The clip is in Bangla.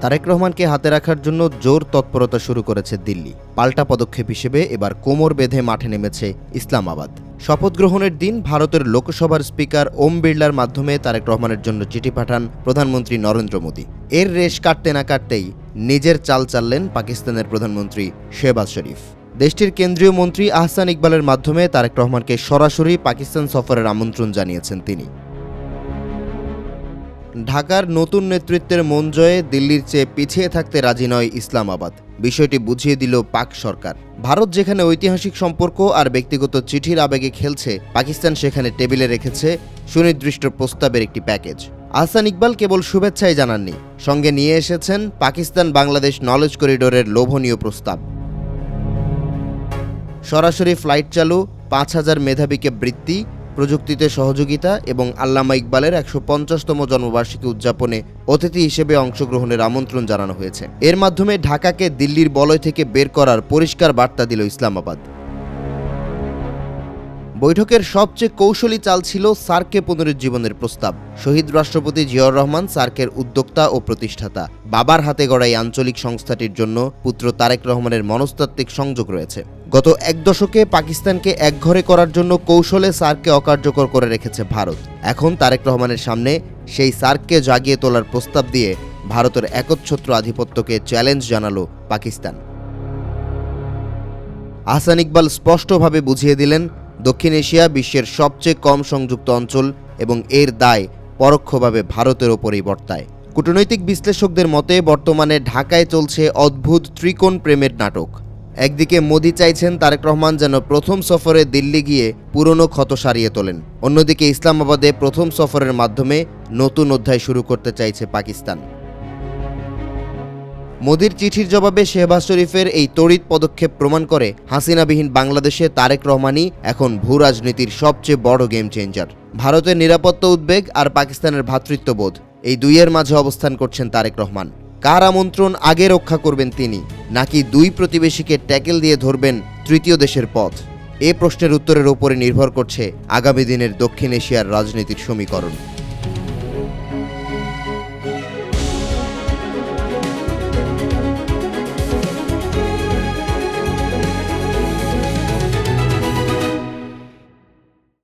তারেক রহমানকে হাতে রাখার জন্য জোর তৎপরতা শুরু করেছে দিল্লি। পাল্টা পদক্ষেপ হিসেবে এবার কোমর বেঁধে মাঠে নেমেছে ইসলামাবাদ। শপথ গ্রহণের দিন ভারতের লোকসভার স্পিকার ওম বিড়লার মাধ্যমে তারেক রহমানের জন্য চিঠি পাঠান প্রধানমন্ত্রী নরেন্দ্র মোদী। এর রেশ কাটতে না কাটতেই নিজের চাল চাললেন পাকিস্তানের প্রধানমন্ত্রী শেহবাজ শরীফ। দেশটির কেন্দ্রীয় মন্ত্রী আহসান ইকবালের মাধ্যমে তারেক রহমানকে সরাসরি পাকিস্তান সফরের আমন্ত্রণ জানিয়েছেন তিনি। ঢাকার নতুন নেতৃত্বের মন জয়ে দিল্লির চেয়ে পিছিয়ে থাকতে রাজি নয় ইসলামাবাদ। বিষয়টি বুঝিয়ে দিল পাক সরকার। ভারত যেখানে ঐতিহাসিক সম্পর্ক আর ব্যক্তিগত চিঠির আবেগে খেলছে, পাকিস্তান সেখানে টেবিলে রেখেছে সুনির্দিষ্ট প্রস্তাবের একটি প্যাকেজ। আহসান ইকবাল কেবল শুভেচ্ছাই জানাননি, সঙ্গে নিয়ে এসেছেন পাকিস্তান বাংলাদেশ নলেজ করিডোরের লোভনীয় প্রস্তাব। সরাসরি ফ্লাইট চালু, ৫,০০০ মেধাবীকে বৃত্তি, প্রযুক্তিতে সহযোগিতা এবং আল্লামা ইকবালের ১৫০তম জন্মবার্ষিকী উদযাপনে অতিথি হিসেবে অংশগ্রহণের আমন্ত্রণ জানানো হয়েছে। এর মাধ্যমে ঢাকাকে দিল্লির বলয় থেকে বের করার পরিষ্কার বার্তা দিল ইসলামাবাদ। বৈঠকের সবচেয়ে কৌশলী চাল ছিল সার্কে পুনরুজ্জীবনের প্রস্তাব। শহীদ রাষ্ট্রপতি জিয়াউর রহমান সার্কের উদ্যোক্তা ও প্রতিষ্ঠাতা। বাবার হাতে গড়া এই আঞ্চলিক সংস্থাটির জন্য পুত্র তারেক রহমানের মনস্তাত্ত্বিক সংযোগ রয়েছে। গত এক দশকে পাকিস্তানকে একঘরে করার জন্য কৌশলে সার্ককে অকার্যকর করে রেখেছে ভারত। এখন তারেক রহমানের সামনে সেই সার্ককে জাগিয়ে তোলার প্রস্তাব দিয়ে ভারতের একচ্ছত্র আধিপত্যকে চ্যালেঞ্জ জানালো পাকিস্তান। আহসান ইকবাল স্পষ্টভাবে বুঝিয়ে দিলেন, দক্ষিণ এশিয়া বিশ্বের সবচেয়ে কম সংযুক্ত অঞ্চল এবং এর দায় পরোক্ষভাবে ভারতের ওপরেই বর্তায়। কূটনৈতিক বিশ্লেষকদের মতে বর্তমানে ঢাকায় চলছে অদ্ভুত ত্রিকোণ প্রেমের নাটক। একদিকে মোদি চাইছেন তারেক রহমান যেন প্রথম সফরে দিল্লি গিয়ে পুরনো ক্ষত সারিয়ে তোলেন, অন্যদিকে ইসলামাবাদে প্রথম সফরের মাধ্যমে নতুন অধ্যায় শুরু করতে চাইছে পাকিস্তান। মোদির চিঠির জবাবে শেহবাজ শরীফের এই তড়িৎ পদক্ষেপ প্রমাণ করে হাসিনাবিহীন বাংলাদেশে তারেক রহমানই এখন ভূ রাজনীতির সবচেয়ে বড় গেম চেঞ্জার। ভারতের নিরাপত্তা উদ্বেগ আর পাকিস্তানের ভ্রাতৃত্ববোধ, এই দুইয়ের মাঝে অবস্থান করছেন তারেক রহমান। কার আমন্ত্রণ আগে রক্ষা করবেন তিনি, নাকি দুই প্রতিবেশীকে ট্যাকেল দিয়ে ধরবেন তৃতীয় দেশের পথ? এ প্রশ্নের উত্তরের উপরে নির্ভর করছে আগামী দিনের দক্ষিণ এশিয়ার রাজনীতির সমীকরণ।